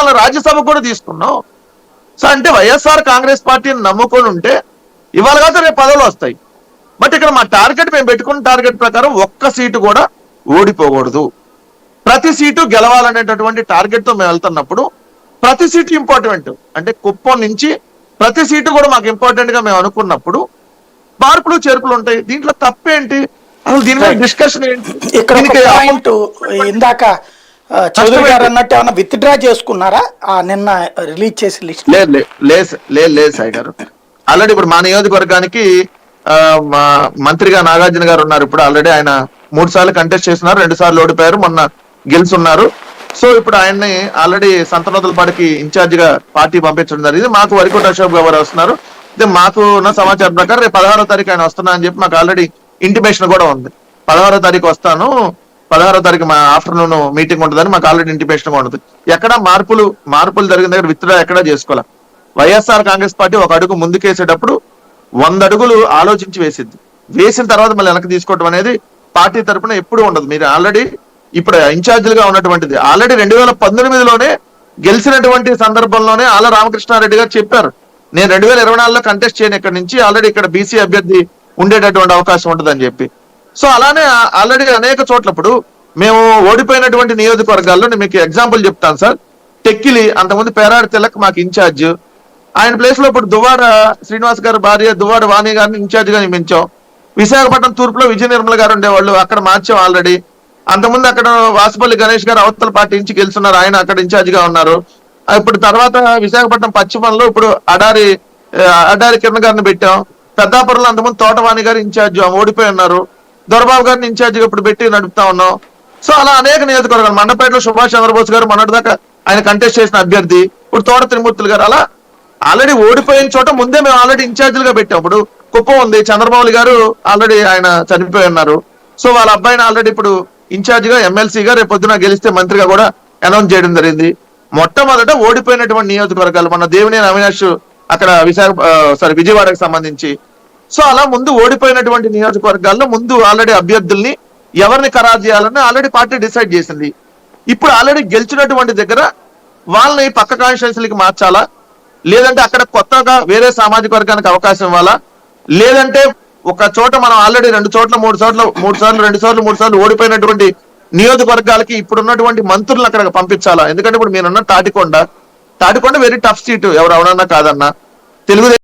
వాళ్ళ రాజ్యసభ కూడా తీసుకున్నాం. సో అంటే వైఎస్ఆర్ కాంగ్రెస్ పార్టీని నమ్ముకొని ఉంటే ఇవాళ కాదు రేపు పదవులు వస్తాయి. బట్ ఇక్కడ మా టార్గెట్, మేము పెట్టుకున్న టార్గెట్ ప్రకారం ఒక్క సీటు కూడా ఓడిపోకూడదు, ప్రతి సీటు గెలవాలనేటటువంటి టార్గెట్ తో మేము వెళ్తున్నప్పుడు ప్రతి సీటు ఇంపార్టెంట్. అంటే కుప్పం నుంచి ప్రతి సీటు కూడా మాకు ఇంపార్టెంట్ గా మేము అనుకున్నప్పుడు మార్పులు చేర్పులు ఉంటాయి. దీంట్లో తప్పేంటి? అసలు దీని మీద డిస్కషన్ ఏంటి? ఇందాక చౌదరి గారు అన్నట్టు ఏమన్నా విత్డ్రా చేసుకున్నారా నిన్న రిలీజ్ చేసి లిస్ట్? లేదు సాయి గారు. ఆల్రెడీ ఇప్పుడు మా నియోజకవర్గానికి మంత్రిగా నాగార్జున గారు ఉన్నారు. ఇప్పుడు ఆల్రెడీ ఆయన 3 సార్లు కంటెస్ట్ చేస్తున్నారు, 2 సార్లు ఓడిపోయారు, మొన్న గెలుచున్నారు. సో ఇప్పుడు ఆయన్ని ఆల్రెడీ సంతనోతులపాడికి ఇన్ఛార్జ్ గా పార్టీ పంపించడం జరిగింది. మాకు వరికోట అశోక్ గారు వస్తున్నారు. మాకు ఉన్న సమాచారం ప్రకారం రేపు 16వ తారీఖు ఆయన వస్తున్నా అని చెప్పి మాకు ఆల్రెడీ ఇంటిమేషన్ కూడా ఉంది. 16వ తారీఖు వస్తాను, 16వ తారీఖు మా ఆఫ్టర్నూన్ మీటింగ్ ఉంటుందని మాకు ఆల్రెడీ ఇంటిమేషన్ కూడా ఉంటుంది. ఎక్కడ మార్పులు జరిగిన దగ్గర విత్డ్రా ఎక్కడా చేసుకోవాలి. వైఎస్ఆర్ కాంగ్రెస్ పార్టీ ఒక అడుగు ముందుకేసేటప్పుడు 100 అడుగులు ఆలోచించి వేసిద్ది. వేసిన తర్వాత మళ్ళీ వెనక్కి తీసుకోవడం అనేది పార్టీ తరఫున ఎప్పుడు ఉండదు. మీరు ఆల్రెడీ ఇప్పుడు ఇన్ఛార్జీలుగా ఉన్నటువంటిది ఆల్రెడీ 2019లోనే గెలిచినటువంటి సందర్భంలోనే ఆల రామకృష్ణారెడ్డి గారు చెప్పారు, నేను 2024లో కంటెస్ట్ చేయను, ఇక్కడ నుంచి ఆల్రెడీ ఇక్కడ బీసీ అభ్యర్థి ఉండేటటువంటి అవకాశం ఉంటుందని చెప్పి. సో అలానే ఆల్రెడీ అనేక చోట్ల ఇప్పుడు మేము ఓడిపోయినటువంటి నియోజకవర్గాల్లో నేను మీకు ఎగ్జాంపుల్ చెప్తాను సార్. టెక్కిలి అంతకుముందు పేరాడి తిలక్ మాకు ఇన్ఛార్జ్, ఆయన ప్లేస్ లో ఇప్పుడు దువ్వాడ శ్రీనివాస్ గారు భార్య దువ్వాడ వాణి గారిని ఇన్ఛార్జ్ గా నియమించాం. విశాఖపట్నం తూర్పులో విజయ నిర్మల గారు ఉండేవాళ్ళు, అక్కడ మార్చాం ఆల్రెడీ. అంతకుముందు అక్కడ వాసుపల్లి గణేష్ గారు అవతల పార్టీ నుంచి గెలుస్తున్నారు, ఆయన అక్కడ ఇన్ఛార్జ్ గా ఉన్నారు. ఇప్పుడు తర్వాత విశాఖపట్నం పశ్చిమంలో ఇప్పుడు అడారి కిరణ్ గారిని పెట్టాం. పెద్దాపురంలో అంతకుముందు తోటవాణి గారు ఇన్ఛార్జ్ ఓడిపోయి ఉన్నారు, దొరబాబు గారిని ఇన్ఛార్జ్ గా ఇప్పుడు పెట్టి నడుపుతా ఉన్నాం. సో అలా అనేక నియోజకవర్గాలు, మండపేటలో సుభాష్ చంద్రబోస్ గారు మొన్నటిదాకా ఆయన కంటెస్ట్ చేసిన అభ్యర్థి, ఇప్పుడు తోట త్రిమూర్తులు గారు, అలా ఆల్రెడీ ఓడిపోయిన చోట ముందే మేము ఆల్రెడీ ఇన్ఛార్జీలుగా పెట్టాం. ఇప్పుడు కుప్పం ఉంది, చంద్రబాబు గారు ఆల్రెడీ ఆయన చనిపోయి ఉన్నారు. సో వాళ్ళ అబ్బాయిని ఆల్రెడీ ఇప్పుడు ఇన్ఛార్జ్ గా ఎమ్మెల్సీగా రేపు పొద్దున గెలిస్తే మంత్రిగా కూడా అనౌన్స్ చేయడం జరిగింది. మొట్టమొదట ఓడిపోయినటువంటి నియోజకవర్గాలు మన దేవినేని అవినాష్ అక్కడ విజయవాడకు సంబంధించి. సో అలా ముందు ఓడిపోయినటువంటి నియోజకవర్గాల్లో ముందు ఆల్రెడీ అభ్యర్థుల్ని ఎవరిని ఖరారు చేయాలని ఆల్రెడీ పార్టీ డిసైడ్ చేసింది. ఇప్పుడు ఆల్రెడీ గెలిచినటువంటి దగ్గర వాళ్ళని పక్క కాన్స్టిట్యున్సీలకి మార్చాలా, లేదంటే అక్కడ కొత్తగా వేరే సామాజిక వర్గానికి అవకాశం ఇవ్వాలా, లేదంటే ఒక చోట మనం ఆల్రెడీ 2 చోట్ల 3 సార్లు ఓడిపోయినటువంటి నియోజకవర్గాలకి ఇప్పుడున్నటువంటి మంత్రులను అక్కడ పంపించాలా? ఎందుకంటే ఇప్పుడు మీరున్న తాటికొండ వెరీ టఫ్ సీటు, ఎవరు అవునన్నా కాదన్నా తెలుగుదేశం